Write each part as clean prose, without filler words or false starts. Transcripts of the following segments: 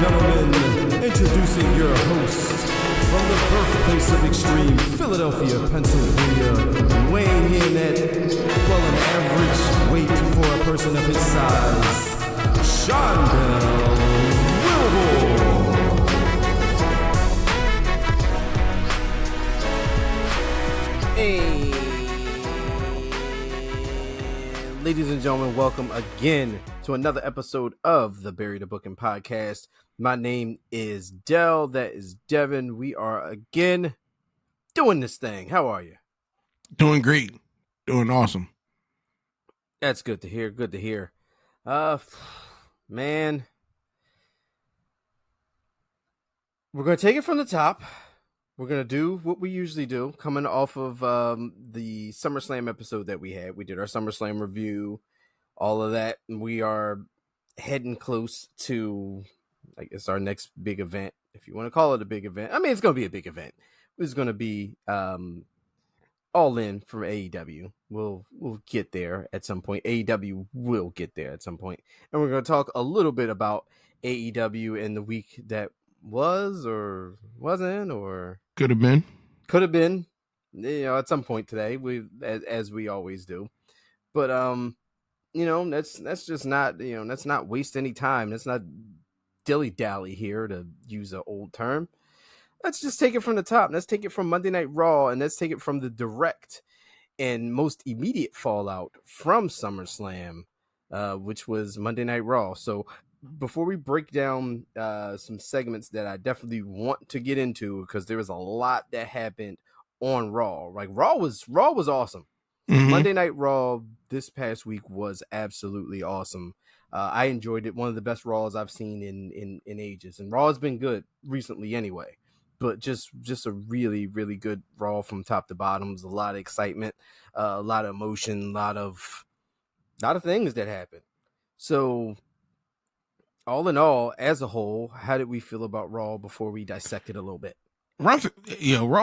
gentlemen, introducing your host from the birthplace of extreme, Philadelphia, Pennsylvania, weighing in at, well, an average weight for a person of his size, Sean Wilbur. Hey, ladies and gentlemen, welcome again to another episode of the Bury the Booking Podcast. My name is Dell. That is Devin. We are again doing this thing. How are you? Doing great. Doing awesome. That's good to hear. Good to hear. Man, we're going to take it from the top. We're going to do what we usually do, coming off of the SummerSlam episode that we had. We did our SummerSlam review, all of that. And we are heading close to, I guess, our next big event, if you want to call it a big event. I mean, it's going to be a big event. It's going to be All In from AEW. We'll get there at some point. AEW will get there at some point. And we're going to talk a little bit about AEW in the week that was or wasn't or could have been, at some point today, as we always do. But that's just not, let's not waste any time. Let's not dilly-dally here, to use an old term. Let's just take it from the top. Let's take it from Monday Night Raw, and let's take it from the direct and most immediate fallout from SummerSlam, which was Monday Night Raw. So before we break down some segments that I definitely want to get into, because there was a lot that happened on Raw. Like Raw was awesome. Mm-hmm. Monday Night Raw this past week was absolutely awesome. I enjoyed it. One of the best Raws I've seen in ages. And Raw has been good recently anyway. But just a really, really good Raw from top to bottom. There's a lot of excitement, a lot of emotion, a lot of things that happened. So all in all, as a whole, how did we feel about Raw before we dissect it a little bit? Raw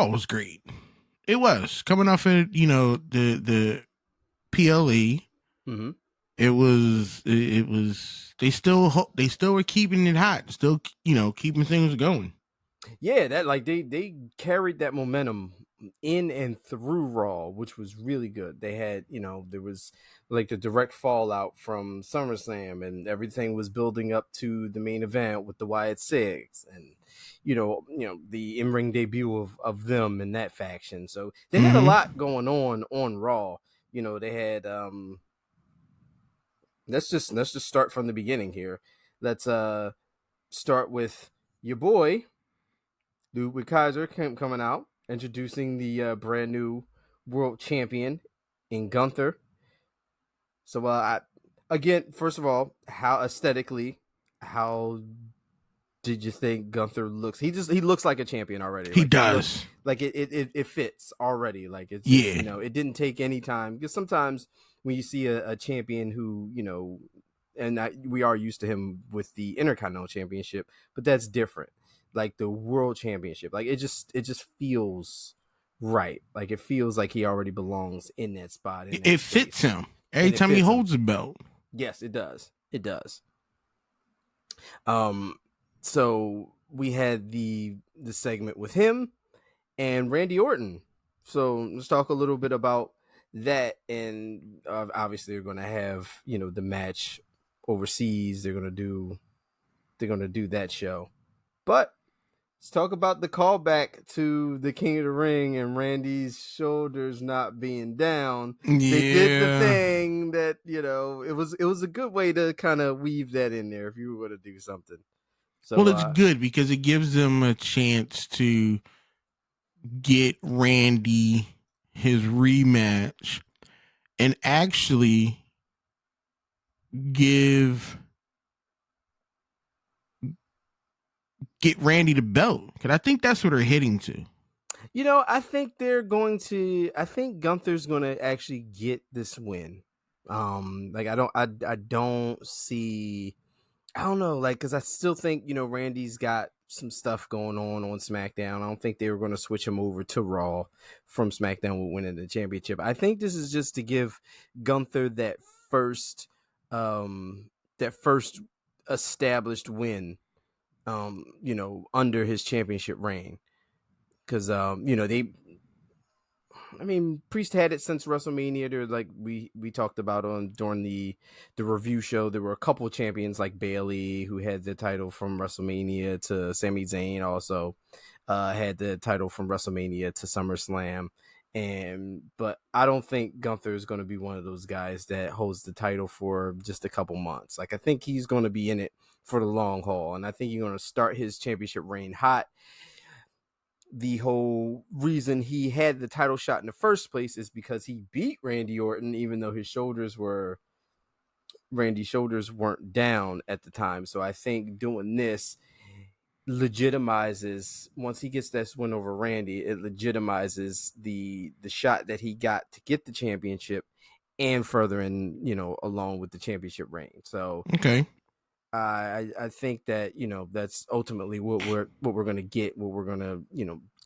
was great. It was coming off of the PLE. Mm-hmm. It was they still were keeping it hot, still keeping things going. Yeah, that they carried that momentum in and through Raw, which was really good. They had, there was like the direct fallout from SummerSlam, and everything was building up to the main event with the Wyatt Six, and the in-ring debut of them in that faction. So they had a lot going on Raw. They had let's just start from the beginning here. Let's start with your boy Ludwig Kaiser coming out, introducing the brand new world champion in Gunther. So, again, first of all, how did you think Gunther looks? He looks like a champion already. He does. It fits already. Like it's just, it didn't take any time, because sometimes when you see a champion who, and we are used to him with the Intercontinental Championship, but that's different. Like the World Championship, like it just feels right. Like it feels like he already belongs in that spot. It fits him every time he holds the belt. Yes, it does. It does. So we had the segment with him and Randy Orton. So let's talk a little bit about that. And obviously they're going to have, the match overseas. They're going to do that show. But let's talk about the callback to the King of the Ring and Randy's shoulders not being down. Yeah. They did the thing that, it was a good way to kind of weave that in there if you were going to do something. So, well, it's good because it gives them a chance to get Randy his rematch and actually get Randy the belt, because I think that's what they're heading to. I think I think Gunther's going to actually get this win. I don't see, I don't know, because I still think, Randy's got some stuff going on SmackDown. I don't think they were going to switch him over to Raw from SmackDown with winning the championship. I think this is just to give Gunther that first established win under his championship reign. Because Priest had it since WrestleMania. There, like we talked about during the review show, there were a couple champions like Bayley who had the title from WrestleMania to Sami Zayn also had the title from WrestleMania to SummerSlam. But I don't think Gunther is going to be one of those guys that holds the title for just a couple months. Like I think he's going to be in it for the long haul, and I think he's going to start his championship reign hot. The whole reason he had the title shot in the first place is because he beat Randy Orton, even though Randy's shoulders weren't down at the time. So I think doing this legitimizes, once he gets this win over Randy, it legitimizes the shot that he got to get the championship and further along with the championship reign. So okay. I think that that's ultimately what we're gonna get, what we're gonna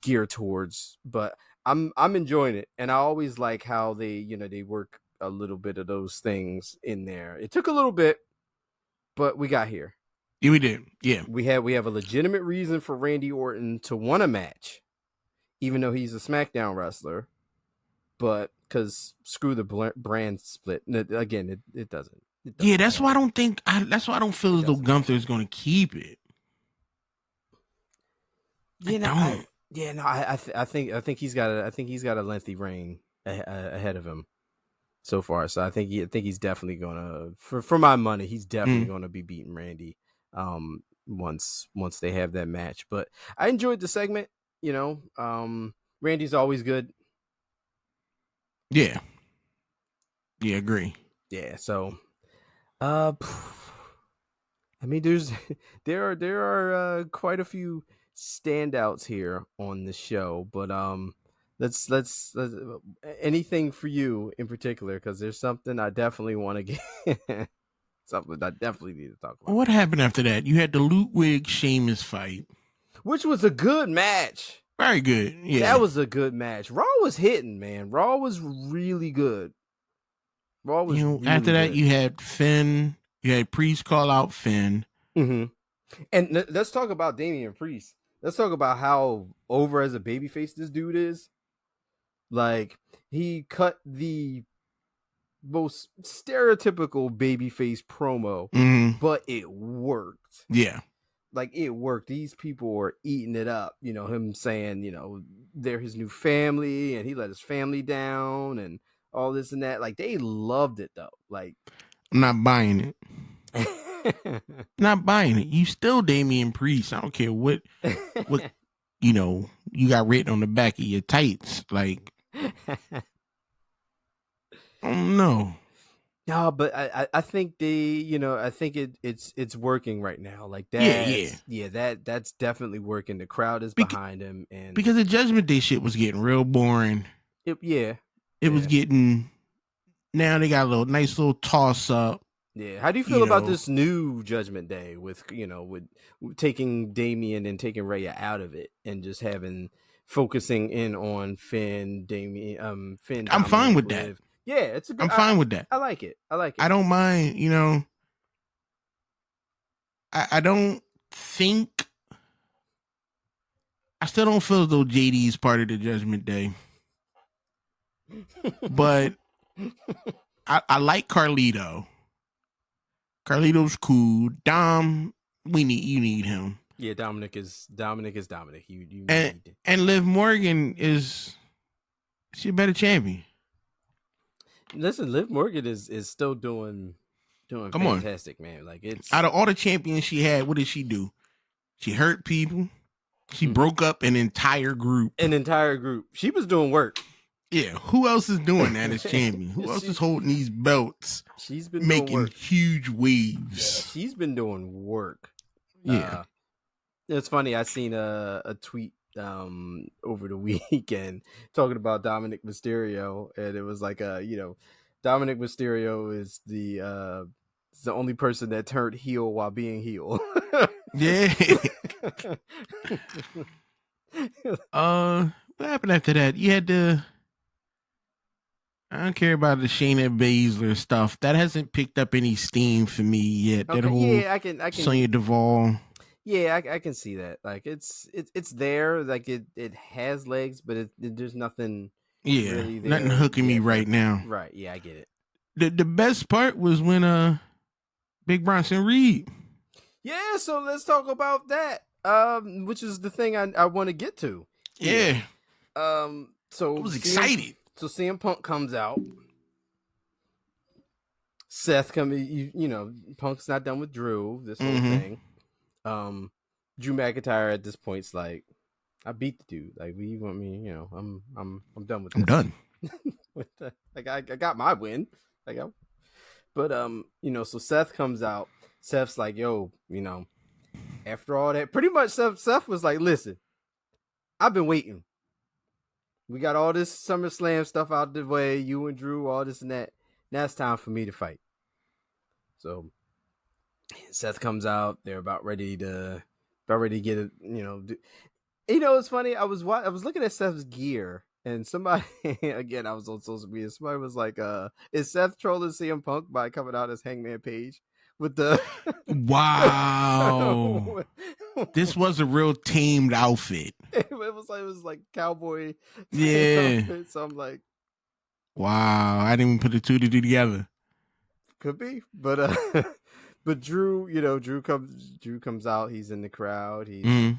gear towards. But I'm enjoying it, and I always like how they they work a little bit of those things in there. It took a little bit, but we got here. Yeah, we did. Yeah, we have a legitimate reason for Randy Orton to win a match, even though he's a SmackDown wrestler. But because screw the brand split again, it doesn't. Yeah, that's why I don't think. That's why I don't feel as though Gunther is going to keep it. I think he's got a lengthy reign ahead of him so far. So I think he's definitely gonna, for my money, he's definitely gonna be beating Randy once they have that match. But I enjoyed the segment. Randy's always good. Yeah. Yeah, agree. Yeah. So. There are quite a few standouts here on the show, but let's anything for you in particular, because there's something I definitely want to get something I definitely need to talk about. What happened after that? You had the Ludwig Sheamus fight, which was a good match. Very good. Yeah, that was a good match. Raw was hitting, man. Raw was really good. Really after that, good. you had Finn. You had Priest call out Finn. Mm-hmm. And let's talk about Damian Priest. Let's talk about how over as a babyface this dude is. Like, he cut the most stereotypical babyface promo, but it worked. Yeah. Like, it worked. These people were eating it up. Him saying, they're his new family, and he let his family down, and all this and that. Like, they loved it, though. Like, I'm not buying it. Not buying it. You still Damian Priest. I don't care what you got written on the back of your tights. Like, I don't know. No, but I think I think it's working right now. Like that. Yeah. That's definitely working. The crowd is behind him, and because the Judgment Day shit was getting real boring. It was getting. Now they got a nice little toss up. Yeah. How do you feel about this new Judgment Day with with taking Damian and taking Rhea out of it and just focusing in on Finn, Damian, Finn? I'm fine with that. Yeah, it's a good. I'm fine with that. I like it. I don't mind. I don't think. I still don't feel as though JD is part of the Judgment Day, but I like Carlito. Carlito's cool. Dom, you need him. Yeah, Dominic is Dominic. You need. And Liv Morgan is she a better champion. Listen, Liv Morgan is still doing fantastic, man. Like, it's out of all the champions she had, what did she do? She hurt people. She broke up an entire group. She was doing work. Yeah, who else is doing that as champion? Who else is holding these belts? She's been making huge waves. Yeah, she's been doing work. Yeah, it's funny. I seen a tweet over the weekend talking about Dominic Mysterio, and it was like Dominic Mysterio is the only person that turned heel while being heel. Yeah. What happened after that? You had I don't care about the Shayna Baszler stuff. That hasn't picked up any steam for me yet. Okay, that whole I can Sonya Deville. Yeah, I can see that. Like it's there. Like it has legs, but there's nothing really there nothing hooking me yet. right now. Right. Yeah, I get it. The best part was when Big Bronson Reed. Yeah, so let's talk about that. Which is the thing I want to get to. Here. Yeah. So I was excited. So CM Punk comes out. Seth Punk's not done with Drew. This whole thing. Drew McIntyre at this point's like, I beat the dude. Like, what do you want me? I'm done with this. I'm done. I got my win. But so Seth comes out. Seth's like, yo, after all that, pretty much Seth was like, listen, I've been waiting. We got all this SummerSlam stuff out the way. You and Drew, all this and that. Now it's time for me to fight. So Seth comes out. They're about ready to get it. It's funny. I was looking at Seth's gear, and somebody again, I was on social media. Somebody was like, "Is Seth trolling CM Punk by coming out as Hangman Page with the?" Wow, this was a real tamed outfit. It was like cowboy. Yeah. Outfit, so I'm like, wow, I didn't even put the two together. Could be, but but Drew, Drew comes out. He's in the crowd. He's Drew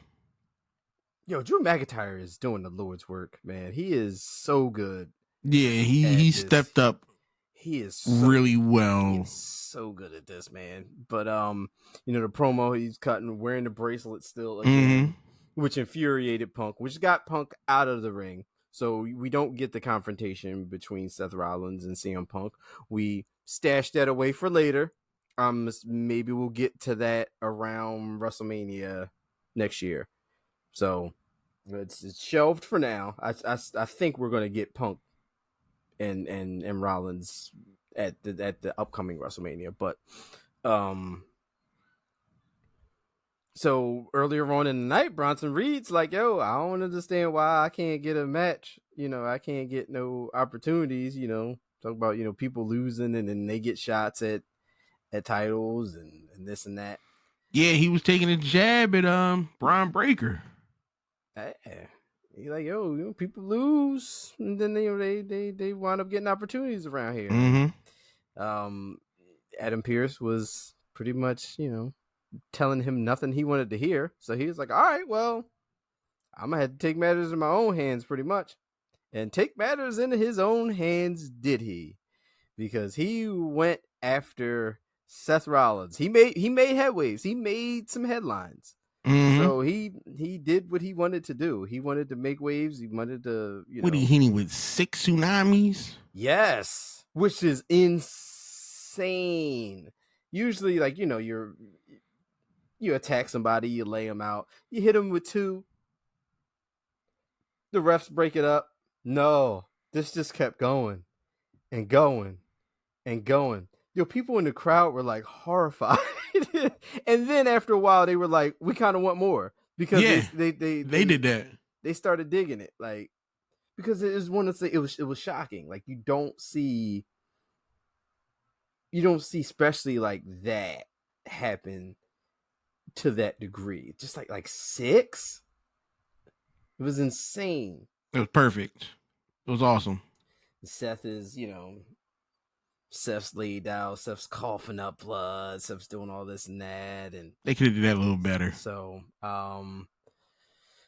McIntyre is doing the Lord's work, man. He is so good. Yeah, he stepped up. He is really well. He is so good at this, man. But the promo he's cutting, wearing the bracelet still again, which infuriated Punk, which got Punk out of the ring. So we don't get the confrontation between Seth Rollins and CM Punk. We stashed that away for later. Maybe we'll get to that around WrestleMania next year. So it's shelved for now. I think we're gonna get Punk and Rollins at the upcoming WrestleMania. But so earlier on in the night, Bronson Reed's like, yo, I don't understand why I can't get a match. I can't get no opportunities. Talk about people losing and then they get shots at titles and this and that. Yeah, he was taking a jab at Braun Breaker. He's like, yo, people lose, and then they wind up getting opportunities around here. Adam Pearce was pretty much telling him nothing he wanted to hear, so he was like, all right, well, I'm gonna have to take matters in my own hands, pretty much, and take matters into his own hands. Did he? Because he went after Seth Rollins. He made headwaves. He made some headlines. So he did what he wanted to do. He wanted to make waves. He wanted to, What he hitting with 6 tsunamis? Yes, which is insane. Usually, like you attack somebody, you lay them out, you hit them with 2. The refs break it up. No, this just kept going and going and going. People in the crowd were like horrified. And then after a while, they were like, we kind of want more, because they did that. They started digging it, like, because it was it was shocking. Like you don't see especially like that happen to that degree. Just like 6. It was insane. It was perfect. It was awesome. Seth is, Seth's laid out. Seth's coughing up blood. Seth's doing all this and that, and they could have did that a little better. So,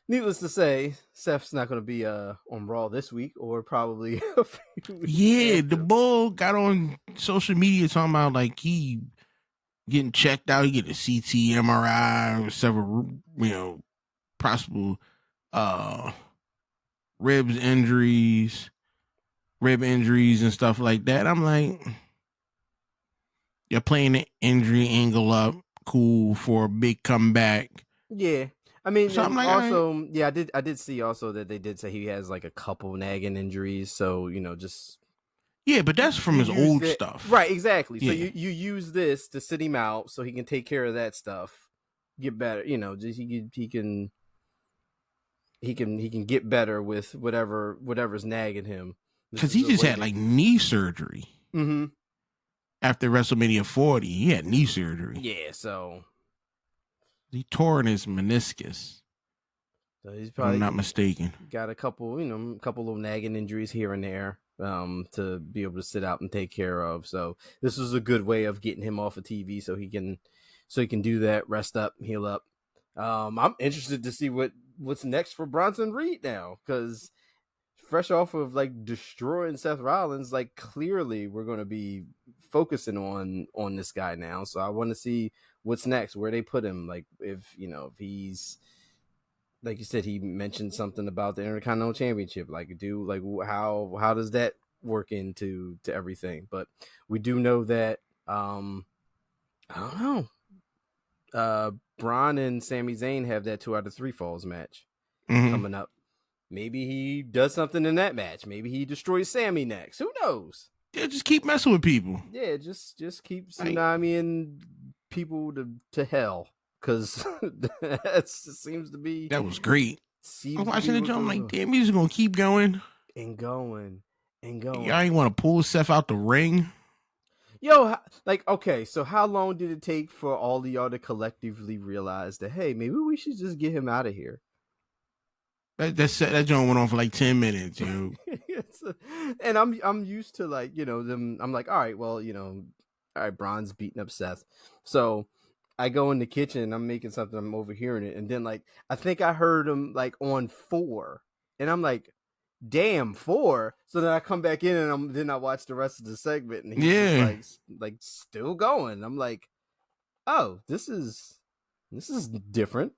needless to say, Seth's not going to be on Raw this week, or probably a few weeks. Yeah, after. The Bull got on social media talking about like he getting checked out. He get a CT, MRI, several possible rib injuries and stuff like that. I'm like, you're playing the injury angle up, cool, for a big comeback. Yeah, I mean, so I'm like, also, I did see also that they did say he has like a couple nagging injuries. So just but that's from his old stuff, right? Exactly. Yeah. So you use this to sit him out so he can take care of that stuff, get better. Just he can get better with whatever's nagging him. Because he just had like knee surgery. After WrestleMania 40, he had knee surgery. Yeah, so He tore his meniscus. So he's If probably I'm not mistaken. got a couple little nagging injuries here and there to be able to sit out and take care of. So this was a good way of getting him off of TV so he can do that, rest up, heal up. I'm interested to see what's next for Bronson Reed now, because fresh off of like destroying Seth Rollins, like clearly we're going to be focusing on this guy now. So I want to see what's next, where they put him. Like if he's, like you said, he mentioned something about the Intercontinental Championship. Like, how does that work into everything? But we do know that I don't know. Braun and Sami Zayn have that 2 out of 3 falls match coming up. Maybe he does something in that match. Maybe he destroys Sammy next. Who knows? Yeah, just keep messing with people. Yeah, just keep Tsunami and people to hell, because that seems to be. That was great. I'm watching the jump like, damn, he's gonna keep going and going and going. Y'all ain't want to pull Seth out the ring. Yo, like, okay, so how long did it take for all of y'all to collectively realize that, hey, maybe we should just get him out of here? That joint went on for like 10 minutes, yo. And I'm used to, like, them. I'm like, all right, well, all right, Braun's beating up Seth. So I go in the kitchen, I'm making something, I'm overhearing it, and then, like, I think I heard him, like, on 4, and I'm like, damn, 4. So then I come back in, and then I watch the rest of the segment, and he's just like still going. I'm like, oh, this is different.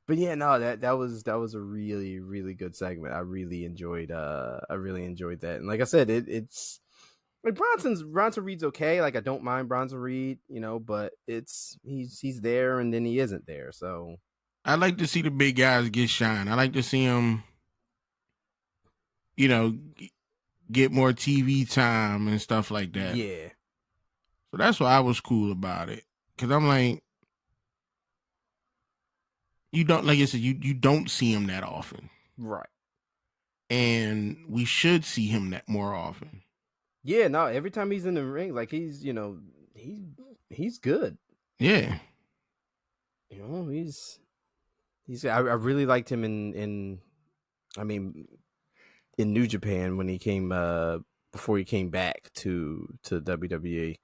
But yeah, no, that was a really, really good segment. I really enjoyed that. And like I said, it's like Bronson Reed's okay. Like, I don't mind Bronson Reed, but he's there and then he isn't there. So I like to see the big guys get shine. I like to see them, get more TV time and stuff like that. Yeah. So that's why I was cool about it. Cause I'm like, you don't, like I said, you don't see him that often. Right. And we should see him that more often. Yeah, no, every time he's in the ring, like, he's good. Yeah. I really liked him in New Japan when he came before he came back to WWE.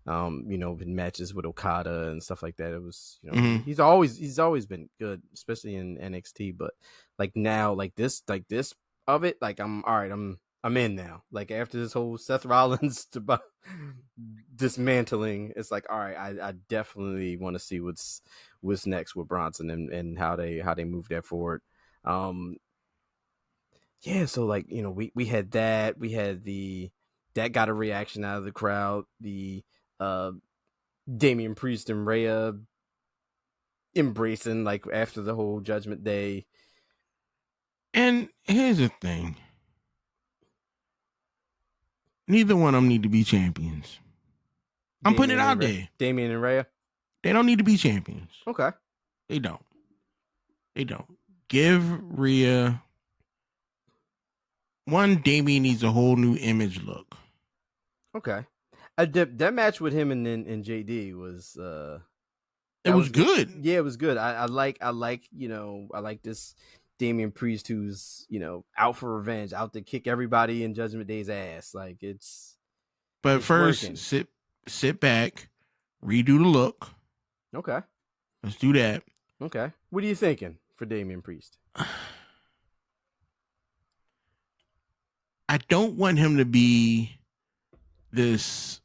In matches with Okada and stuff like that. It was, he's always been good, especially in NXT. But like now, like this of it, like I'm all right. I'm in now. Like after this whole Seth Rollins dismantling, it's like, all right, I definitely want to see what's next with Bronson and how they move that forward. Yeah, so like, we had that. We had that got a reaction out of the crowd. The Damian Priest and Rhea embracing, like, after the whole Judgment Day. And here's the thing. Neither one of them need to be champions. I'm putting it out there. Damian and Rhea? They don't need to be champions. Okay. They don't. Give Rhea... Damian needs a whole new image look. Okay. That match with him and JD was it was good. Yeah, it was good. I like this Damian Priest who's, out for revenge, out to kick everybody in Judgment Day's ass. Like, But first, working. sit back, redo the look. Okay. Let's do that. Okay. What are you thinking for Damian Priest? I don't want him to be this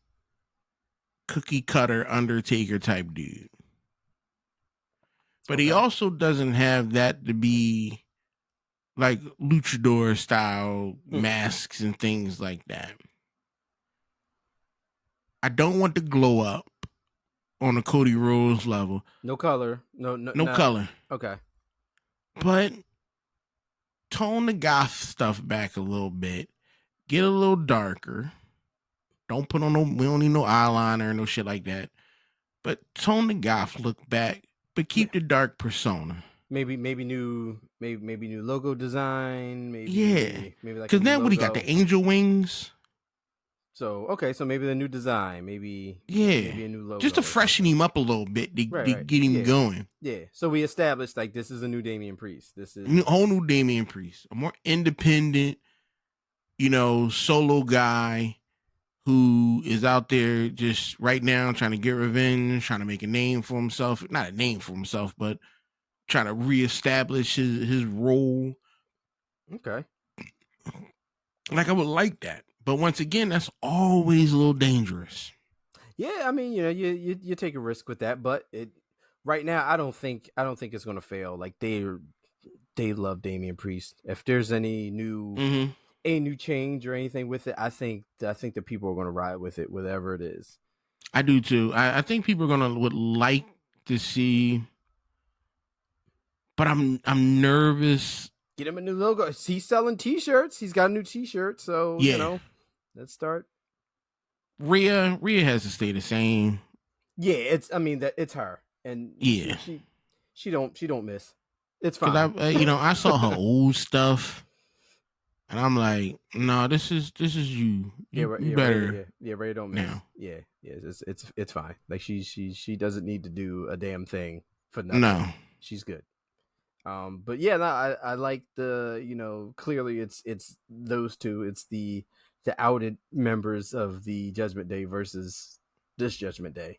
cookie cutter Undertaker type dude. But he also doesn't have that to be like luchador style masks and things like that. I don't want to glow up on a Cody Rhodes level. No color. No color. Okay. But tone the goth stuff back a little bit. Get a little darker. Don't put on we don't need no eyeliner or no shit like that. But tone the goth look back, but keep the dark persona. Maybe new logo design. Maybe like, because now what he got, the angel wings. So okay, so maybe the new design, maybe a new logo, just to freshen him up a little bit to right. get him going. Yeah. So we established like this is a new Damian Priest. This is A whole new Damian Priest, a more independent, solo guy who is out there just right now trying to get revenge, trying to make a name for himself. Not a name for himself, but trying to reestablish his role. Okay. Like I would like that. But once again, that's always a little dangerous. Yeah, I mean, you take a risk with that, but right now I don't think it's gonna fail. Like they love Damian Priest. If there's any new change or anything with it, I think the people are gonna ride with it, whatever it is. I do too. I think people would like to see, but I'm nervous. Get him a new logo. He's selling T-shirts. He's got a new T-shirt, so let's start. Rhea has to stay the same. Yeah, it's her, and she don't miss. It's fine. I saw her old stuff, and I'm like, no, this is you. You better. Ray don't miss. Now. Yeah, it's fine. Like she doesn't need to do a damn thing for nothing. No, she's good. But yeah, no, I like the clearly it's those two. It's the outed members of the Judgment Day versus this Judgment Day.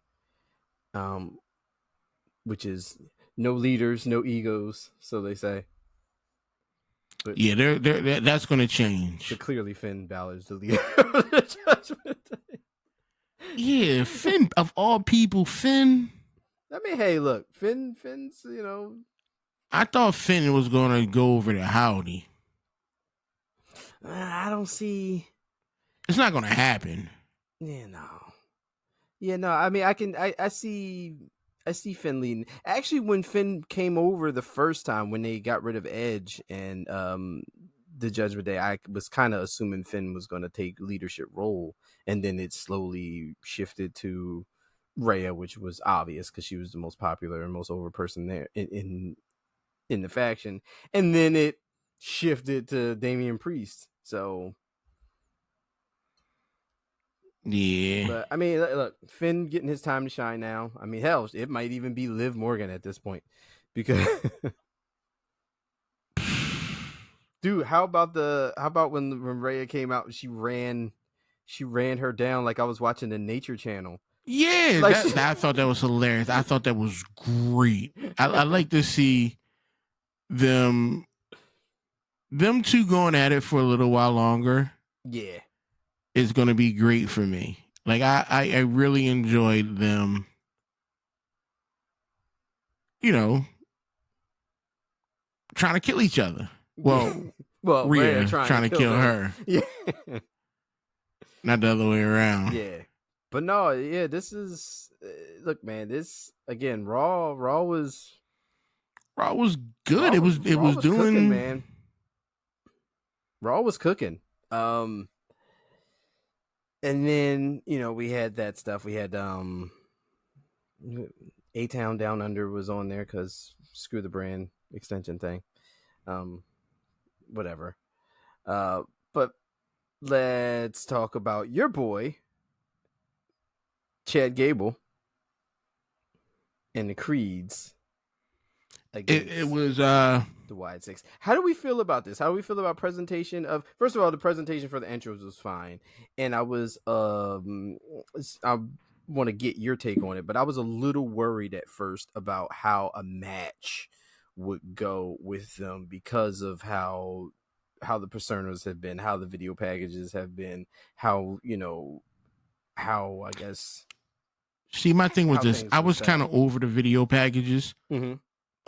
Which is no leaders, no egos, so they say. But yeah, that's going to change. But clearly, Finn Balor's the leader of the Judgment Day. Yeah, Finn of all people, Finn. I mean, hey, look, Finn's I thought Finn was going to go over to Howdy. I don't see. It's not going to happen. Yeah, no. I mean, I see Finn leading. Actually, when Finn came over the first time, when they got rid of Edge and the Judgment Day, I was kind of assuming Finn was going to take leadership role, and then it slowly shifted to Rhea, which was obvious because she was the most popular and most over person there in the faction, and then it shifted to Damian Priest. So. Yeah. But, I mean, look, Finn getting his time to shine now. I mean, hell, it might even be Liv Morgan at this point. Because, dude, how about when Rhea came out and she ran her down like I was watching the Nature Channel. Yeah, like I thought that was hilarious. I thought that was great. I like to see them two going at it for a little while longer. Yeah. Is going to be great for me. Like I really enjoyed them, trying to kill each other. Well, Rhea trying to kill her. Yeah. Not the other way around. Yeah. But no, yeah, this is look, man, this again, Raw was good. It was doing cooking, man. Raw was cooking. And then, we had that stuff. We had A-Town Down Under was on there because screw the brand extension thing. Whatever. But let's talk about your boy, Chad Gable, and the Creeds. It was the Wide Six. How do we feel about this? How do we feel about presentation of? First of all, the presentation for the intros was fine, and I was I want to get your take on it, but I was a little worried at first about how a match would go with them because of how the personas have been, how the video packages have been, how how I guess. See, my thing was this: I was kind of over the video packages. Mm-hmm.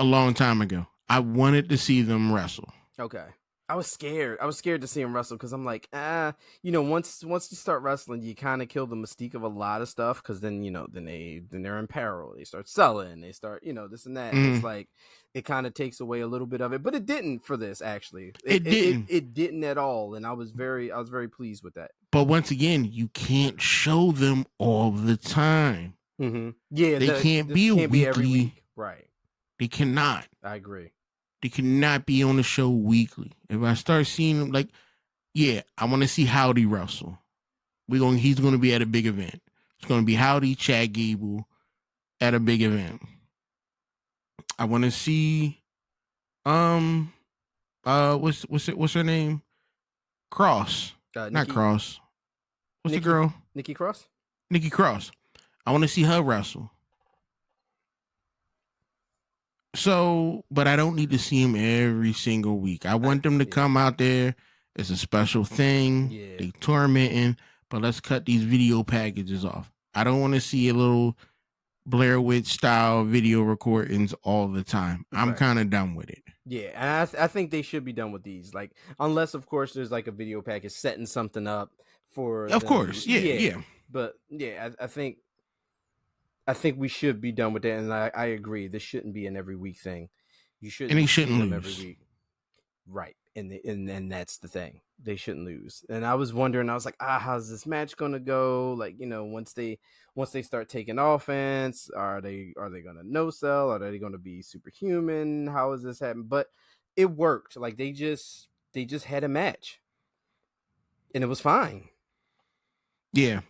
A long time ago. I wanted to see them wrestle. Okay. I was scared. I was scared to see them wrestle because I'm like, once you start wrestling, you kind of kill the mystique of a lot of stuff because then they're in peril. They start selling. They start, this and that. Mm. It's like it kind of takes away a little bit of it, but it didn't for this actually. It didn't. It didn't at all, and I was very pleased with that. But once again, you can't show them all the time. Mm-hmm. Yeah, they can't be every week, right? They cannot. I agree. They cannot be on the show weekly. If I start seeing them, I want to see Howdy wrestle. He's going to be at a big event. It's going to be Howdy Chad Gable at a big event. I want to see what's her name? Cross. Not Cross. What's the girl? Nikki Cross? Nikki Cross. I want to see her wrestle. So, but I don't need to see him every single week. I want them to come out there. It's a special thing. Yeah. They tormenting, but let's cut these video packages off. I don't want to see a little Blair Witch style video recordings all the time. I'm kind of done with it. Yeah, and I think they should be done with these. Like, unless of course there's like a video package setting something up for. Of course, yeah. But yeah, I think we should be done with that, and I agree. This shouldn't be an every week thing. You shouldn't. And they shouldn't lose every week. Right, and that's the thing. They shouldn't lose. And I was wondering. I was like, how's this match gonna go? Like, once they start taking offense, are they gonna no sell? Are they gonna be superhuman? How is this happening? But it worked. Like they just had a match, and it was fine. Yeah.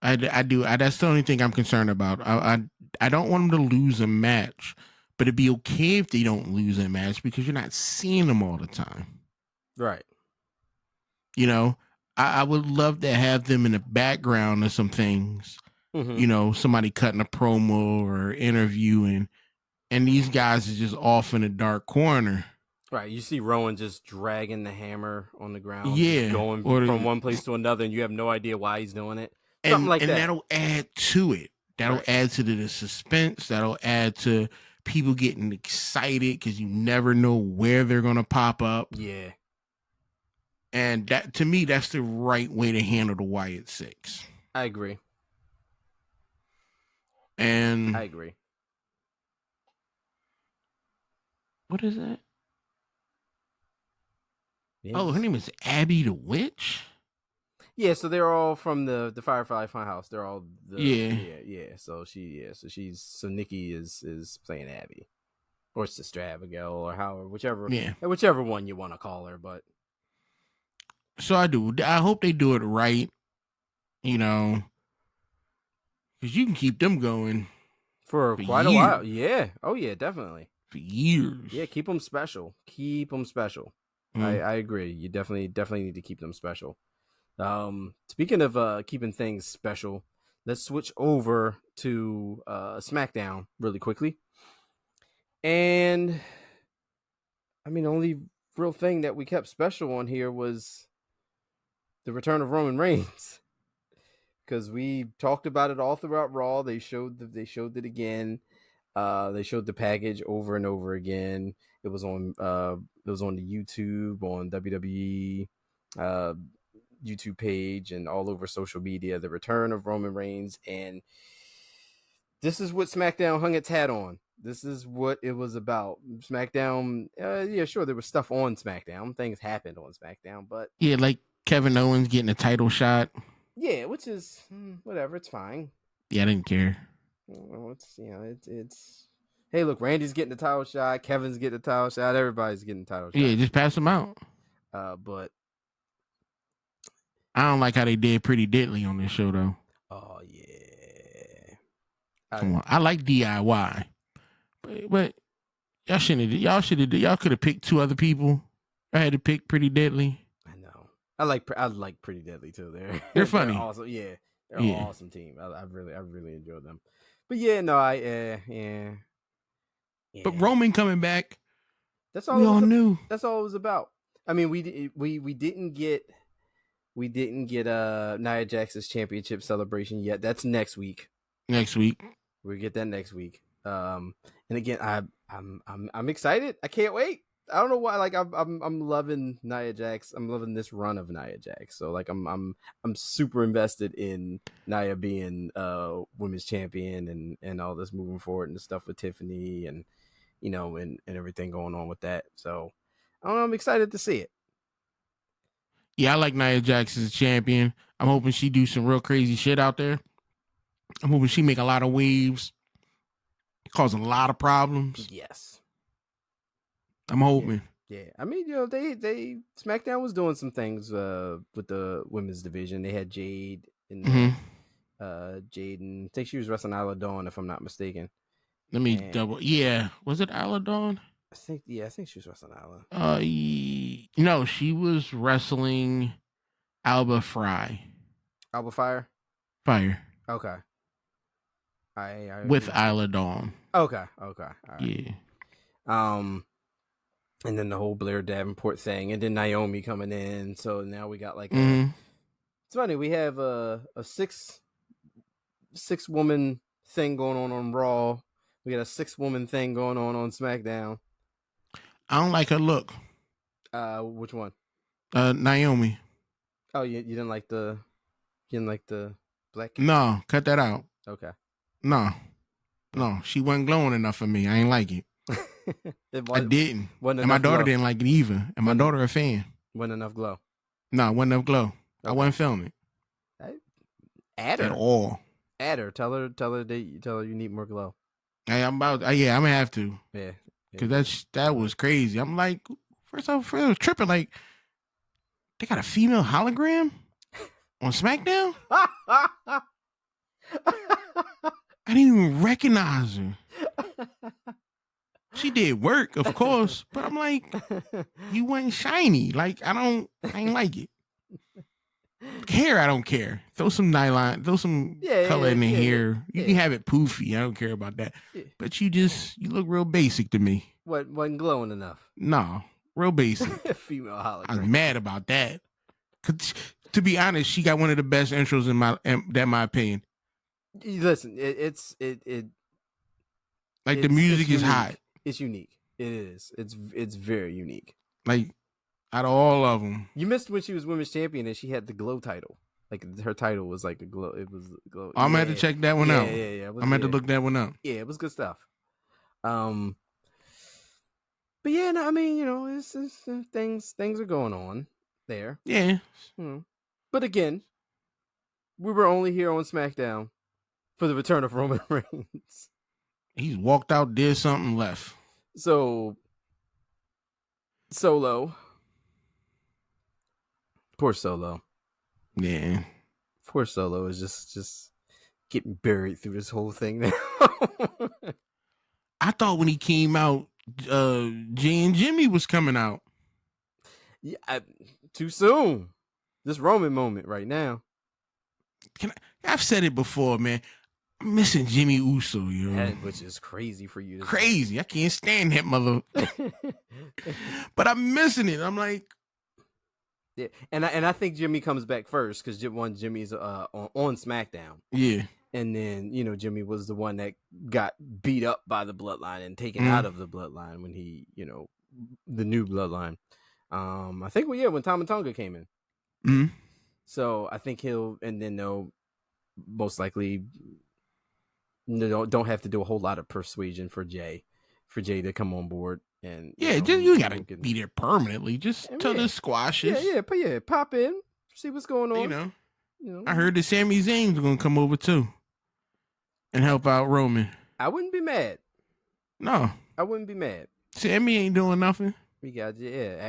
I do. That's the only thing I'm concerned about. I don't want them to lose a match, but it'd be okay if they don't lose a match because you're not seeing them all the time. Right. I would love to have them in the background of some things. Mm-hmm. Somebody cutting a promo or interviewing, and these guys are just off in a dark corner. Right. You see Rowan just dragging the hammer on the ground. Yeah. Going from one place to another, and you have no idea why he's doing it. Something like that. And that'll add to it. That'll add to the suspense. That'll add to people getting excited because you never know where they're going to pop up. Yeah. And that, to me, that's the right way to handle the Wyatt Six. I agree. And I agree. What is that? Yes. Oh, her name is Abby the Witch? Yeah, so they're all from the Firefly Funhouse. They're all yeah. So Nikki is playing Abby, or Sister Abigail, or whichever one you want to call her. But so I hope they do it right, because you can keep them going for quite years. A while. Yeah. Oh yeah, definitely for years. Yeah, keep them special. I agree. You definitely need to keep them special. Speaking of keeping things special, let's switch over to SmackDown really quickly. And I mean, the only real thing that we kept special on here was the return of Roman Reigns, because we talked about it all throughout Raw. They showed it again. They showed the package over and over again. It was on the YouTube, on WWE YouTube page, and all over social media. The return of Roman Reigns, and this is what SmackDown hung its hat on. This is what it was about. SmackDown, sure, there was stuff on SmackDown. Things happened on SmackDown, but yeah, like Kevin Owens getting a title shot. Yeah, which is whatever. It's fine. Yeah, I didn't care. Well, it's. Hey, look, Randy's getting the title shot. Kevin's getting the title shot. Everybody's getting the title shot. Yeah, just pass them out. But I don't like how they did Pretty Deadly on this show, though. Oh yeah. Come on, I like DIY, but y'all shouldn't have. Y'all could have picked two other people. I had to pick Pretty Deadly. I know. I like Pretty Deadly too. They're funny. They're awesome. Yeah, they're an awesome team. I really enjoyed them. But yeah, no, yeah. But Roman coming back. That's all. We all knew. That's all it was about. I mean, we didn't get Nia Jax's championship celebration yet. That's next week. We'll get that next week. And again, I'm excited. I can't wait. I don't know why. Like I'm loving Nia Jax. I'm loving this run of Nia Jax. So like I'm super invested in Nia being women's champion and all this moving forward, and the stuff with Tiffany and and everything going on with that. So I don't know, I'm excited to see it. Yeah, I like Nia Jax as a champion. I'm hoping she do some real crazy shit out there. I'm hoping she make a lot of waves, cause a lot of problems. Yes. I'm hoping. Yeah, I mean, they SmackDown was doing some things with the women's division. They had Jade in there. Jade, and I think she was wrestling Isla Dawn, if I'm not mistaken. Let me double. Yeah, was it Isla Dawn? I think she was wrestling Isla. No, she was wrestling Alba Fry. Alba Fire. Okay. With Isla Dawn. Okay. All right. Yeah. And then the whole Blair Davenport thing, and then Naomi coming in. So now we got like it's funny. We have a six woman thing going on Raw. We got a 6-woman thing going on SmackDown. I don't like her look. Which one? Naomi. Oh, you didn't like the black? No, cut that out. Okay. No, she wasn't glowing enough for me. I ain't like it. I didn't. And my daughter didn't like it either. And my daughter a fan. Wasn't enough glow. No, wasn't enough glow. Okay. I wasn't feeling it. Add her at all. Add her. Tell her you need more glow. Hey, I'm gonna have to. Yeah. Because that was crazy. I'm like, first off, I was tripping. Like, they got a female hologram on SmackDown? I didn't even recognize her. She did work, of course, but I'm like, you wasn't shiny. Like, I ain't like it. Hair, I don't care. Throw some nylon, throw some color in the hair. You can have it poofy. I don't care about that. Yeah. But you look real basic to me. Wasn't glowing enough. No, real basic. Female hologram. I was mad about that. 'Cause, to be honest, she got one of the best intros in my opinion. Listen, like the music is hot. It's unique. It is. It's very unique. Like, out of all of them, you missed when she was women's champion and she had the glow title. Like her title was like a glow. It was glow. I'm gonna have to check that one out. Yeah. I'm gonna have to look that one up. Yeah, it was good stuff. But yeah, no, I mean, it's things are going on there. Yeah. But again, we were only here on SmackDown for the return of Roman Reigns. He's walked out, did something, left. So Solo. Poor Solo. Yeah. Poor Solo is just getting buried through this whole thing now. I thought when he came out, Jay and Jimmy was coming out. Yeah, too soon. This Roman moment right now. I've said it before, man. I'm missing Jimmy Uso, which is crazy for you. Crazy. I can't stand that mother. But I'm missing it. I'm like, yeah, and I think Jimmy comes back first because Jimmy's on SmackDown. Yeah, and then Jimmy was the one that got beat up by the Bloodline and taken out of the Bloodline when he the new Bloodline. I think when Tama Tonga came in. Mm-hmm. So I think they'll most likely don't have to do a whole lot of persuasion for Jay to come on board. And you gotta be there permanently. Just till the squashes. Yeah, pop in, see what's going on. I heard that Sami Zayn's gonna come over too and help out Roman. I wouldn't be mad. No, I wouldn't be mad. Sami ain't doing nothing. We got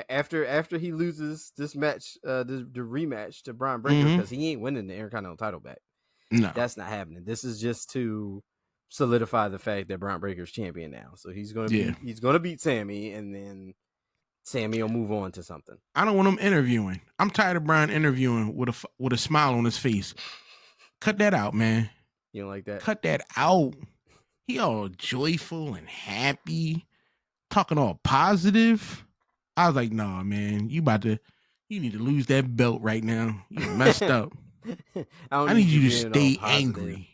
after he loses this match, the rematch to Braun Breaker because he ain't winning the Intercontinental title back. No, that's not happening. This is just to solidify the fact that Braun Breaker's champion now. So he's gonna beat Sami, and then Sami will move on to something. I don't want him interviewing. I'm tired of Braun interviewing with a smile on his face. Cut that out, man. You don't like that? Cut that out. He all joyful and happy, talking all positive. I was like, nah, man, you need to lose that belt right now. You messed up. I need you to stay angry.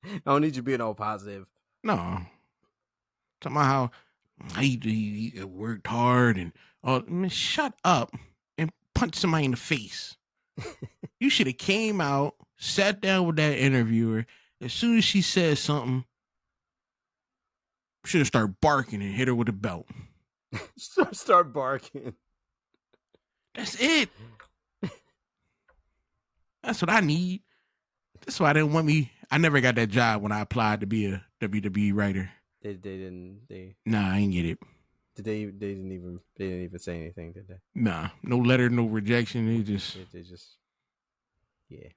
I don't need you being all positive. No. Talking about how he worked hard and man, shut up and punch somebody in the face. You should have came out, sat down with that interviewer. As soon as she said something, should have started barking and hit her with a belt. Start barking. That's it. That's what I need. That's why they didn't want me. I never got that job when I applied to be a WWE writer. They didn't. Nah, I ain't get it. They didn't even say anything, did they? Nah, no letter, no rejection. They just yeah.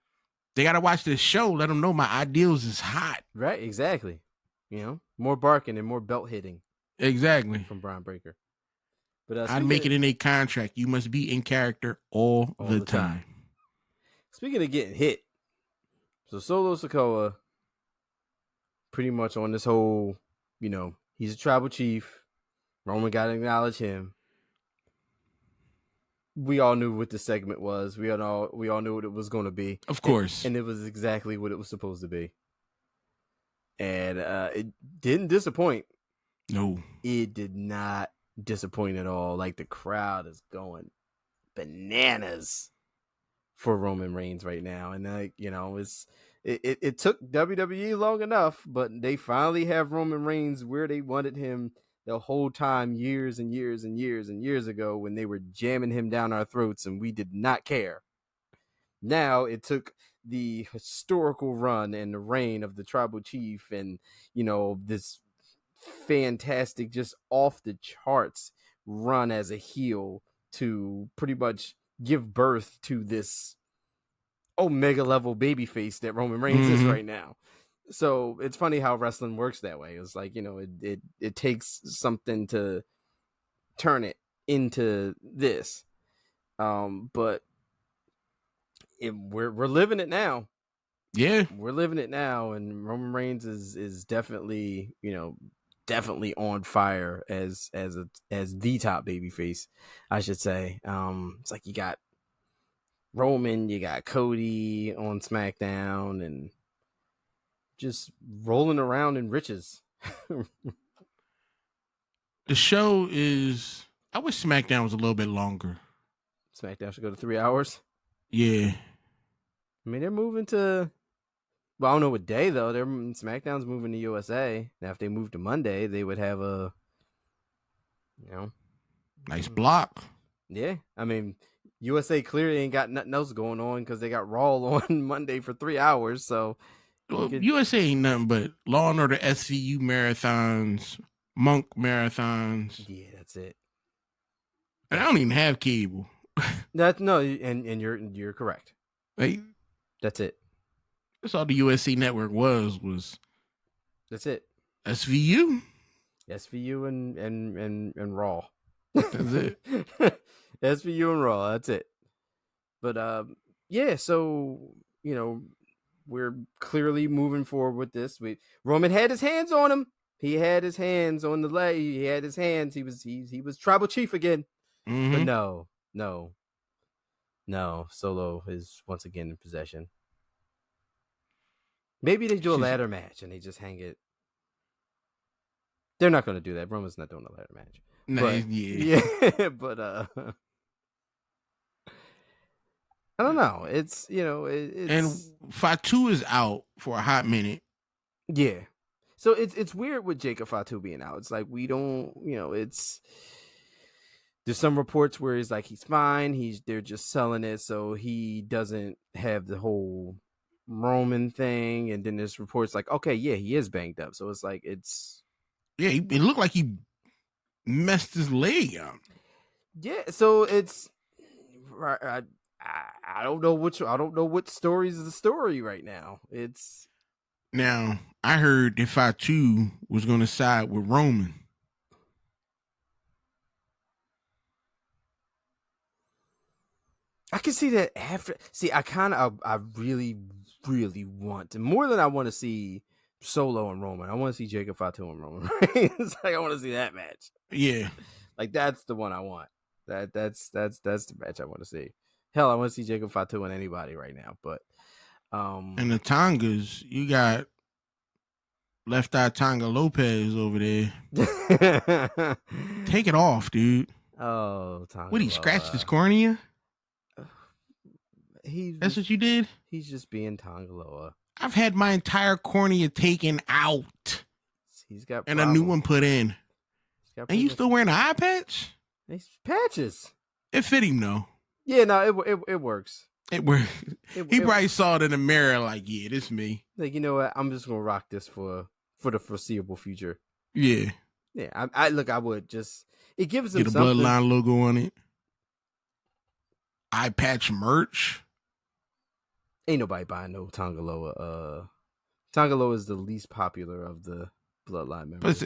They gotta watch this show. Let them know my ideals is hot. Right, exactly. More barking and more belt hitting. Exactly. From Braun Breaker. But I'd make it in a contract. You must be in character all the time. Speaking of getting hit, so Solo Sikoa, pretty much on this whole, he's a tribal chief. Roman got to acknowledge him. We all knew what the segment was. We all knew what it was going to be. Of course. And it was exactly what it was supposed to be. And it didn't disappoint. No. It did not disappoint at all. Like, the crowd is going bananas for Roman Reigns right now. And, it took WWE long enough, but they finally have Roman Reigns where they wanted him the whole time, years and years and years and years ago, when they were jamming him down our throats and we did not care. Now it took the historical run and the reign of the tribal chief and, this fantastic, just off the charts run as a heel to pretty much give birth to this omega level babyface that Roman Reigns is right now. So it's funny how wrestling works that way. It's like, it takes something to turn it into this. But we're living it now. Yeah, we're living it now, and Roman Reigns is definitely, definitely on fire as the top babyface, I should say. It's like you got Roman, you got Cody on SmackDown, and just rolling around in riches. The show is... I wish SmackDown was a little bit longer. SmackDown should go to 3 hours. Yeah. I mean, they're moving to... Well, I don't know what day, though. SmackDown's moving to USA. Now, if they move to Monday, they would have a... Nice block. Yeah. I mean, USA clearly ain't got nothing else going on because they got Raw on Monday for 3 hours, so... Well, USA ain't nothing but Law and Order SVU marathons, Monk marathons. Yeah, that's it. And I don't even have cable. And you're correct. Like, that's it. That's all the USA Network was. That's it. SVU and Raw. That's it. SVU and Raw. That's it. But yeah. So we're clearly moving forward with this. Roman had his hands on him. He had his hands on the leg. He had his hands. He was tribal chief again. Mm-hmm. But no. Solo is once again in possession. Maybe they do a ladder match and they just hang it. They're not going to do that. Roman's not doing a ladder match. No, yeah, but I don't know. It's it's and Fatu is out for a hot minute. Yeah, so it's weird with Jacob Fatu being out. It's like we don't, there's some reports where he's like he's fine. They're just selling it so he doesn't have the whole Roman thing, and then there's reports like, okay, yeah, he is banged up. So it's like it looked like he messed his leg up. Yeah, so it's I don't know what story is the story right now. Now I heard that Fatu was going to side with Roman. I can see that after. See, I really, really want, more than I want to see Solo and Roman. I want to see Jacob Fatu and Roman. Right? It's like I want to see that match. Yeah, like that's the one I want. That's the match I want to see. Hell, I want to see Jacob Fatu and anybody right now. But and the Tongas, you got Left Eye Tonga Lopez over there. Take it off, dude. Oh, Tonga. What, he scratched his cornea? That's what you did? He's just being Tongaloa. I've had my entire cornea taken out. He's got and a new one put in. And you still wearing an eye patch? These patches. It fit him though. Yeah, no, it works. It works. He probably saw it in the mirror like, yeah, this me. Like, you know what? I'm just gonna rock this for the foreseeable future. Yeah. Yeah, I look. I would just. It gives them Get a something. Bloodline logo on it. Eye patch merch. Ain't nobody buying no Tongaloa. Tongaloa is the least popular of the Bloodline members.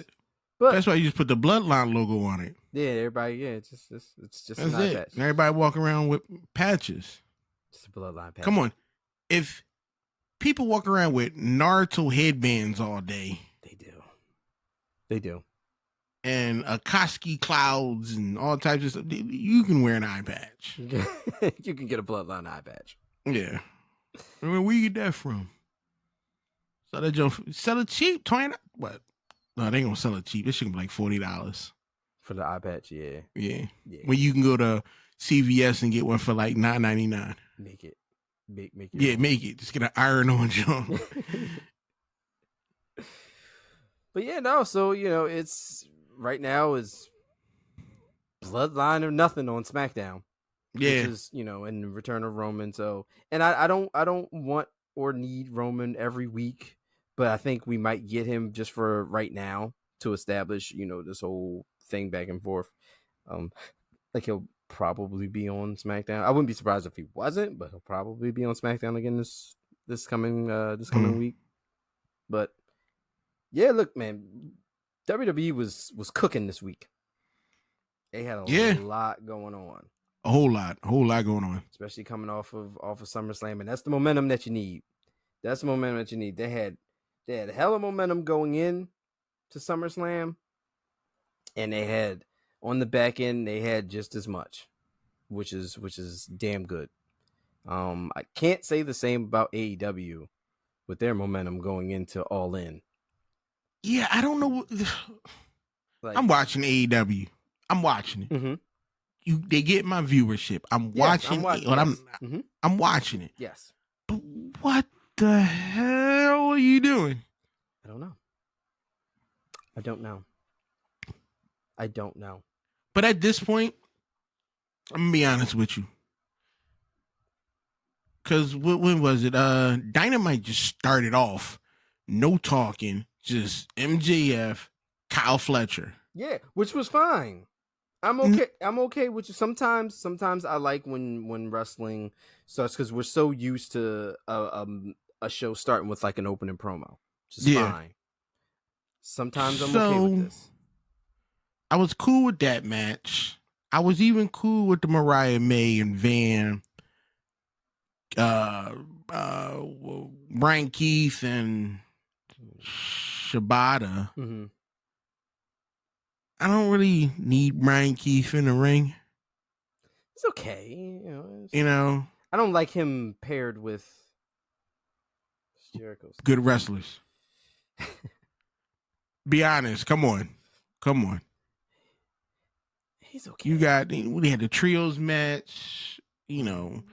But that's why you just put the Bloodline logo on it. Yeah, everybody. Yeah, it's just That's an eye it. patch. And everybody walk around with patches. Just a Bloodline patch. Come on, if people walk around with Naruto headbands all day, they do, and Akatsuki clouds and all types of stuff, you can wear an eye patch. You can get a Bloodline eye patch. Yeah, I mean, where you get that from? Sell it cheap, $20. What? No, they ain't gonna sell it cheap. This shit gonna be like $40 for the eye patch. Yeah. When you can go to CVS and get one for like $9.99. Make it. Yeah, make it. Just get an iron-on jump. But yeah, no. So it's right now is Bloodline or nothing on SmackDown. Yeah, which is in the return of Roman. So, and I don't want or need Roman every week, but I think we might get him just for right now to establish this whole thing back and forth. Like he'll probably be on SmackDown. I wouldn't be surprised if he wasn't, but he'll probably be on SmackDown again this coming week. But yeah, look, man, WWE was cooking this week. They had a lot going on. A whole lot going on. Especially coming off of SummerSlam, and that's the momentum that you need. They had hella momentum going in to SummerSlam, and they had on the back end they had just as much, which is damn good. I can't say the same about AEW with their momentum going into All In. Yeah, I don't know. I'm watching AEW. I'm watching it. Mm-hmm. They get my viewership. I'm watching it. I'm watching it. Yes. But what the hell are you doing? I don't know. But at this point, I'm gonna be honest with you. Cause when was it? Dynamite just started off, no talking, just MJF, Kyle Fletcher. Yeah, which was fine. I'm okay. I'm okay with you. Sometimes I like when wrestling starts because we're so used to a show starting with like an opening promo. Just fine. Sometimes I'm okay with this. I was cool with that match. I was even cool with the Mariah May and Van, Brian Keith and Shibata. Mm-hmm. I don't really need Brian Keith in the ring. It's okay. I don't like him paired with Jericho. Good wrestlers. Be honest. Come on. He's okay. We had the trios match. I'm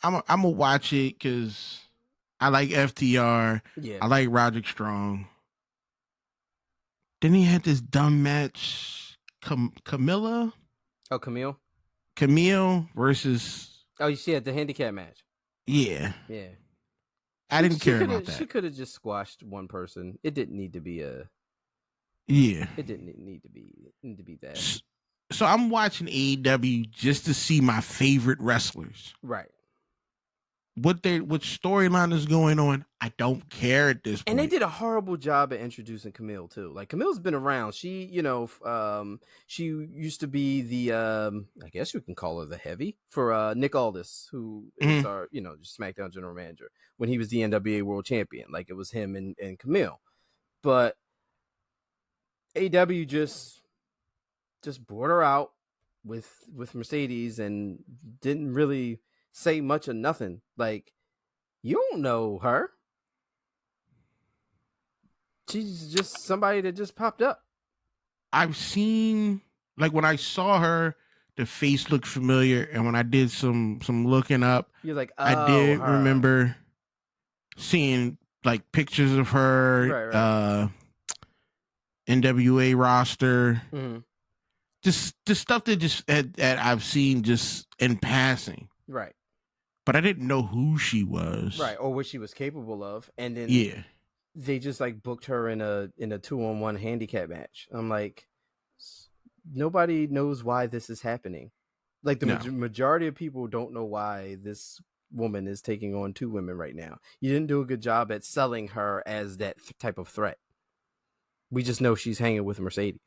gonna watch it because I like FTR. Yeah. I like Roderick Strong. Then he had this dumb match, Camilla. Oh, Camille. Camille versus. Oh, you see the handicap match. Yeah. Yeah. I didn't care about that. She could have just squashed one person. It didn't need to be Yeah. It didn't need to be that. So I'm watching AEW just to see my favorite wrestlers. Right. What storyline is going on, I don't care at this point. And they did a horrible job at introducing Camille too. Like Camille's been around. She, she used to be the I guess you can call her the heavy for Nick Aldis, who is our, SmackDown general manager when he was the NWA World Champion. Like it was him and Camille. But AEW just brought her out with Mercedes and didn't really say much of nothing. Like, you don't know her. She's just somebody that just popped up. I've seen, like when I saw her, the face looked familiar, and when I did some looking up, you're like, oh, I did her. remember seeing like pictures of her, right. NWA roster. Mm-hmm. Just the stuff that I've seen just in passing. Right. But I didn't know who she was. Right. Or what she was capable of. And then they just like booked her in a 2-on-1 handicap match. I'm like, nobody knows why this is happening. Like the No. majority of people don't know why this woman is taking on 2 women right now. You didn't do a good job at selling her as that type of threat. We just know she's hanging with Mercedes.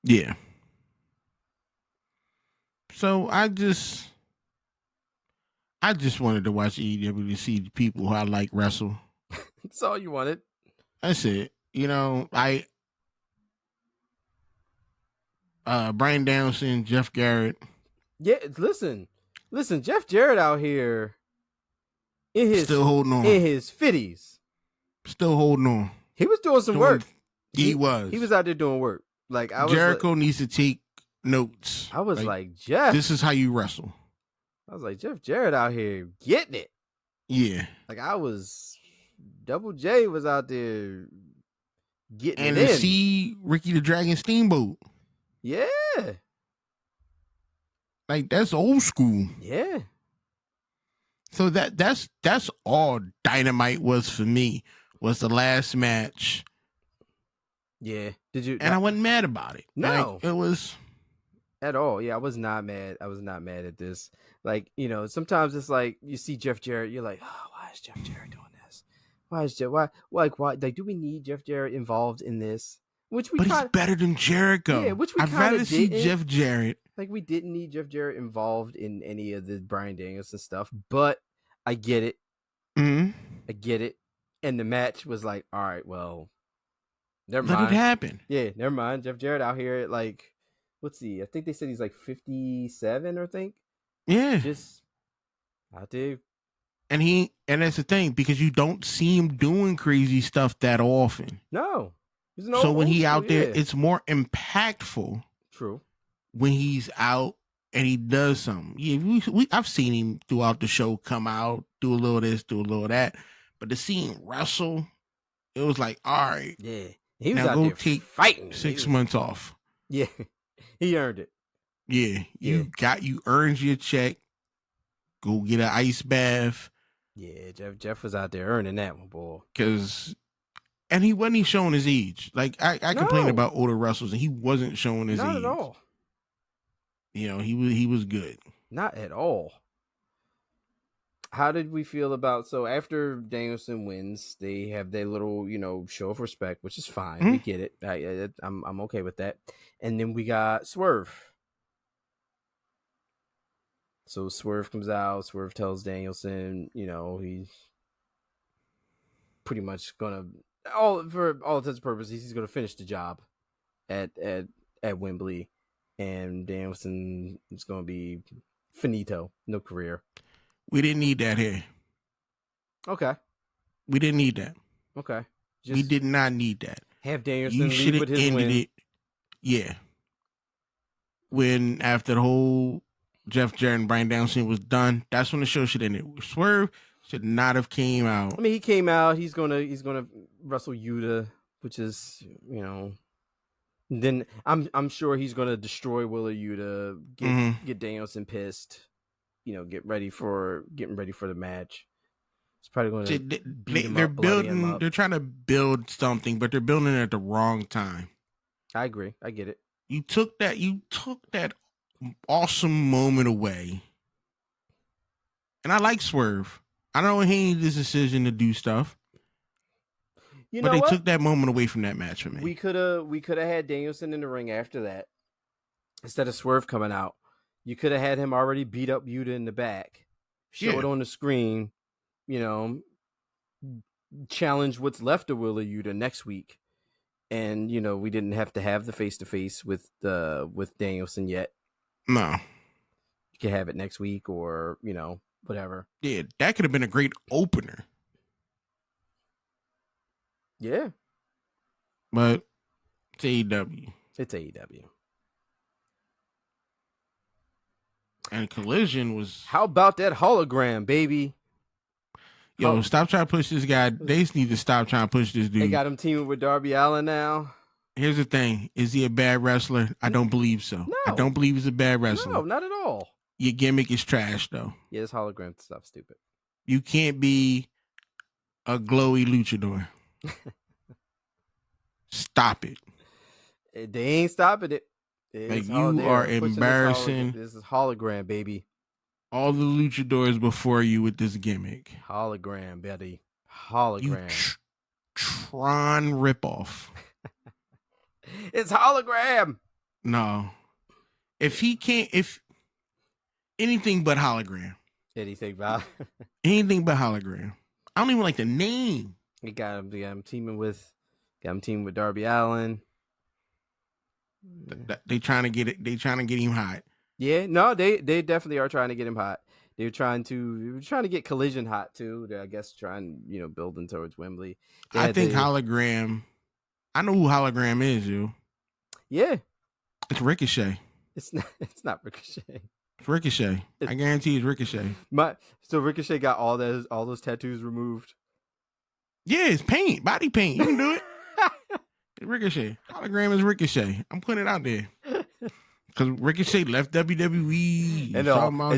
Yeah. So I just wanted to watch AEW to see the people who I like wrestle. That's all you wanted. That's it. You know, Brian Danielson, Jeff Jarrett. Yeah, listen, Jeff Jarrett out here in his still holding on. In his 50s. Still holding on. He was doing some work. He was. He was out there doing work. Like Jericho needs to take notes. I was like, Jeff, this is how you wrestle. I was like, Jeff Jarrett out here getting it. Yeah. Like Double J was out there getting and it in. And to see Ricky the Dragon Steamboat. Yeah. Like, that's old school. Yeah. So that's all Dynamite was for me, was the last match. Yeah. Did you? And I wasn't mad about it. No. Like, it was... At all. Yeah, I was not mad. I was not mad at this. Like, you know, sometimes it's like you see Jeff Jarrett, you're like, oh, why is Jeff Jarrett doing this? Why? Like, do we need Jeff Jarrett involved in this? But he's better than Jericho. Yeah, which I'd rather see Jeff Jarrett. Like, we didn't need Jeff Jarrett involved in any of the Bryan Danielson stuff, but I get it. Mm-hmm. I get it. And the match was like, all right, well, never mind. Let it happen. Yeah, never mind. Jeff Jarrett out here, like, what's he? I think they said he's like 57, I think. Yeah. Just out there. And that's the thing, because you don't see him doing crazy stuff that often. No. So when he out there, it's more impactful. True. When he's out and he does something. Yeah, I've seen him throughout the show come out, do a little of this, do a little of that. But to see him wrestle, it was like, all right. Yeah. He was now out go there take fighting. 6 months off. Yeah. He earned it. Yeah. You earned your check. Go get an ice bath. Yeah, Jeff was out there earning that one, boy. And he wasn't showing his age. Like, I complain about older wrestlers, and he wasn't showing his age. Not at all. You know, he was good. Not at all. How did we feel about, so after Danielson wins, they have their little, you know, show of respect, which is fine. Mm-hmm. We get it. I'm okay with that. And then we got Swerve. So Swerve comes out. Swerve tells Danielson, you know, he's pretty much gonna, for all intents and purposes, he's gonna finish the job at Wembley, and Danielson is gonna be finito, no career. We didn't need that here. Okay. We didn't need that. Okay. We did not need that. Have Danielson leave with his win. It. Yeah. When after the whole Jeff Jarrett and Bryan Danielson was done, that's when the show should end. Swerve should not have came out. I mean, he came out. He's gonna wrestle Yuta, which is, you know. Then I'm sure he's gonna destroy Willa Yuta, get Danielson pissed. You know, getting ready for the match. It's probably going to they're building. They're trying to build something, but they're building it at the wrong time. I agree. I get it. You took that awesome moment away, and I like Swerve. I don't hate his decision to do stuff. But they took that moment away from that match for me. We could have had Danielson in the ring after that instead of Swerve coming out. You could have had him already beat up Yuta in the back, show it on the screen, you know, challenge what's left of Willa Yuta next week. And, you know, we didn't have to have the face-to-face with Danielson yet. No. You could have it next week or, you know, whatever. Yeah, that could have been a great opener. Yeah. But it's AEW. It's AEW. And Collision was... How about that hologram, baby? Yo, stop trying to push this guy. They just need to stop trying to push this dude. They got him teaming with Darby Allin now. Here's the thing. Is he a bad wrestler? I don't believe so. No. I don't believe he's a bad wrestler. No, not at all. Your gimmick is trash, though. Yeah, this hologram stuff's stupid. You can't be a glowy luchador. Stop it. They ain't stopping it. Like, you are embarrassing. This is hologram, baby. All the luchadors before you with this gimmick. Hologram, Betty. Hologram. Tron ripoff. It's hologram. No. If anything but hologram. Anything about Anything but hologram. I don't even like the name. He got him teaming with Darby Allin. They trying to get it. They trying to get him hot. Yeah, no, they definitely are trying to get him hot. They were trying to get Collision hot too. They're, I guess, trying, building towards Wembley. I think hologram. I know who hologram is, you. Yeah, it's Ricochet. It's not Ricochet. It's Ricochet. I guarantee it's Ricochet. So Ricochet got all those tattoos removed. Yeah, it's paint, body paint. You can do it. It's Ricochet. Hologram is Ricochet. I'm putting it out there. Because Ricochet left WWE. And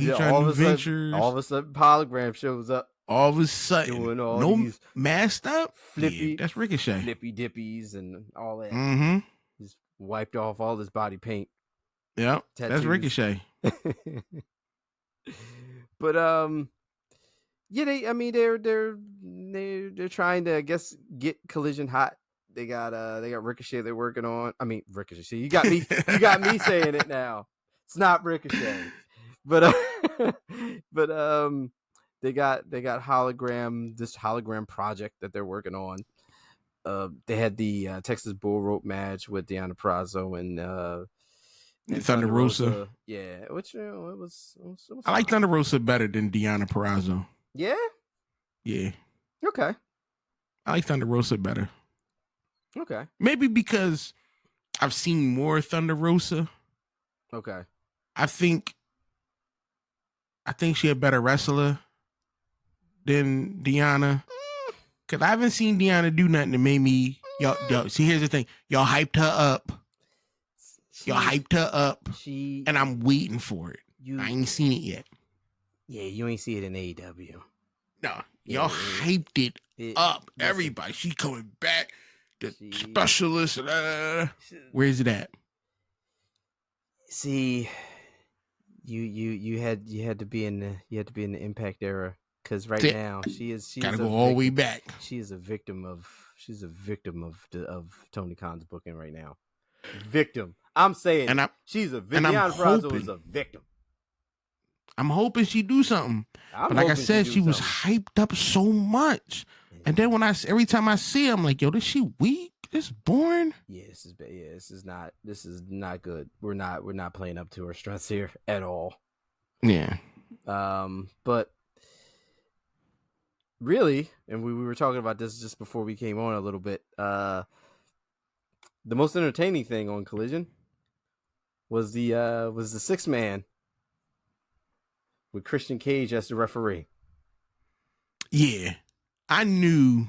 he's trying new ventures. All of a sudden, hologram shows up. All of a sudden, doing all no these masked up. Flippy, yeah, that's Ricochet. Flippy dippies and all that. Mm-hmm. Just wiped off all this body paint. Yep, that's Ricochet. But yeah, they're trying to, I guess, get Collision hot. They got Ricochet they're working on. I mean, Ricochet. See, you got me saying it now. It's not Ricochet. But they got hologram, this hologram project that they're working on. They had the Texas Bull Rope match with Deonna Purrazzo and Thunder Rosa. Yeah, which it was I like Thunder Rosa better than Deonna Purrazzo. Yeah? Yeah. Okay. I like Thunder Rosa better. Okay. Maybe because I've seen more Thunder Rosa. Okay. I think she a better wrestler than Deonna. Because I haven't seen Deonna do nothing that made me... Yo, see, here's the thing. Y'all hyped her up. And I'm waiting for it. I ain't seen it yet. Yeah, you ain't see it in AEW. No, y'all hyped it up. Listen, everybody, she coming back. The specialist. Where is it at? See, you had to be in the Impact era, because right now she's gotta go all the way back. She's a victim of Tony Khan's booking right now. Victim. I'm saying, she's a victim. Deonna Purrazzo is a victim. I'm hoping she do something. But like I said, she was hyped up so much. And then every time I see her, I'm like, yo, is she weak? This is boring. Yeah, this is not good. We're not playing up to her strengths here at all. Yeah. But really, and we were talking about this just before we came on a little bit. The most entertaining thing on Collision was the 6-man with Christian Cage as the referee. Yeah. I knew.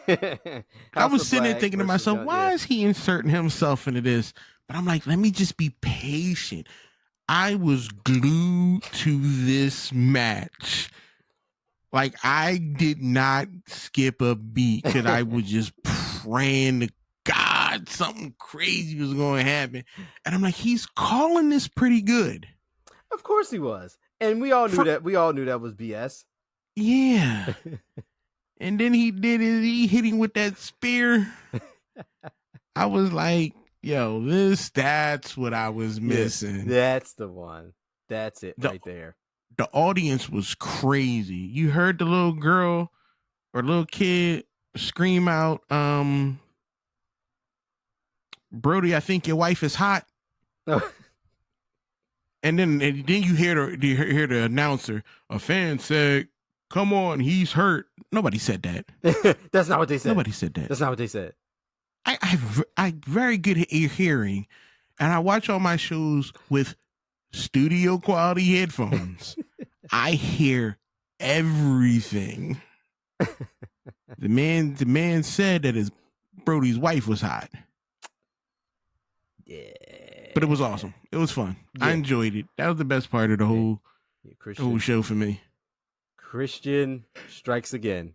I was sitting there thinking to myself, why is he inserting himself into this? But I'm like, let me just be patient. I was glued to this match. Like, I did not skip a beat because I was just praying to God something crazy was going to happen. And I'm like, he's calling this pretty good. Of course he was. And we all knew that. We all knew that was BS. Yeah. And then he hit him with that spear. I was like, yo, that's what I was missing. Yeah, that's the one. That's it right there. The audience was crazy. You heard the little girl or little kid scream out, Brody, I think your wife is hot. And then you hear the announcer, a fan said, come on, he's hurt. Nobody said that. That's not what they said. Nobody said that. That's not what they said. I very good hearing, and I watch all my shows with studio quality headphones. I hear everything. The man said that his Brody's wife was hot. Yeah. But it was awesome. It was fun. Yeah. I enjoyed it. That was the best part of the whole show for me. Christian strikes again.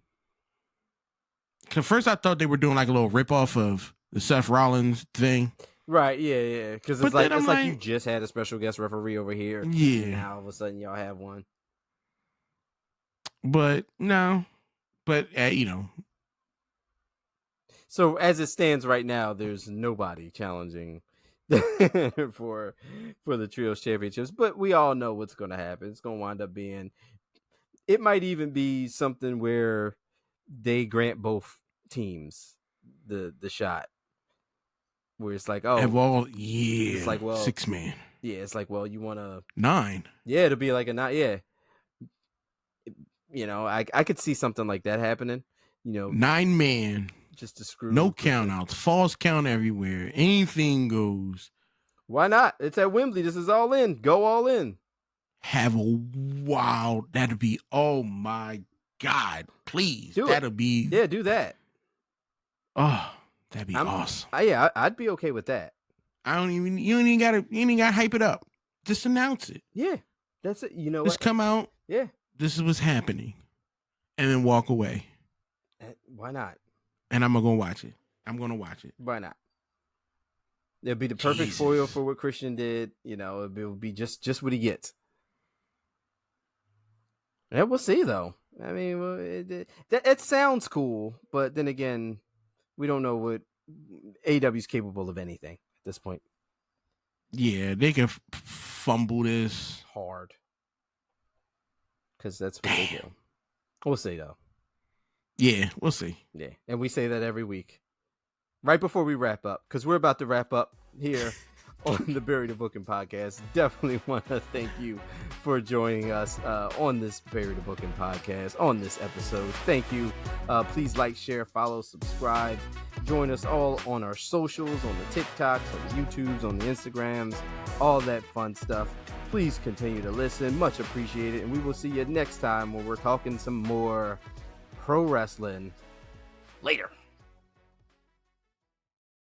'Cause first I thought they were doing like a little ripoff of the Seth Rollins thing. Right, yeah. Because it's But like you just had a special guest referee over here. Yeah. And now all of a sudden y'all have one. But no. But you know. So as it stands right now, there's nobody challenging for the Trios Championships. But we all know what's going to happen. It's going to wind up being. It might even be something where they grant both teams the shot. Where it's like, it's like, well, 6-man. Yeah, it's like, well, you want to 9. Yeah, it'll be like a 9. Yeah, you know, I could see something like that happening. You know, 9-man, just to screw. No count outs, false count everywhere. Anything goes. Why not? It's at Wembley. This is all in. Go all in. Have a wow. That'd be, oh my God. Please. Do that. Oh, that'd be awesome. I'd be okay with that. You ain't even gotta hype it up. Just announce it. Yeah. That's it. You know Just come out. Yeah. This is what's happening. And then walk away. Why not? And I'm gonna watch it. I'm gonna watch it. Why not? It'll be the perfect foil for what Christian did. You know, it'll be just what he gets. Yeah, we'll see though. I mean, it sounds cool, but then again, we don't know what AEW is capable of anything at this point. Yeah, they can fumble this hard because that's what they do. We'll see though. Yeah, we'll see. Yeah, and we say that every week, right before we wrap up, because we're about to wrap up here on the Bury the Booking podcast. Definitely want to thank you for joining us on this Bury the Booking podcast on this episode. Thank you. Please like, share, follow, subscribe. Join us all on our socials, on the TikToks, on the YouTubes, on the Instagrams, all that fun stuff. Please continue to listen. Much appreciated. And we will see you next time when we're talking some more pro wrestling. Later.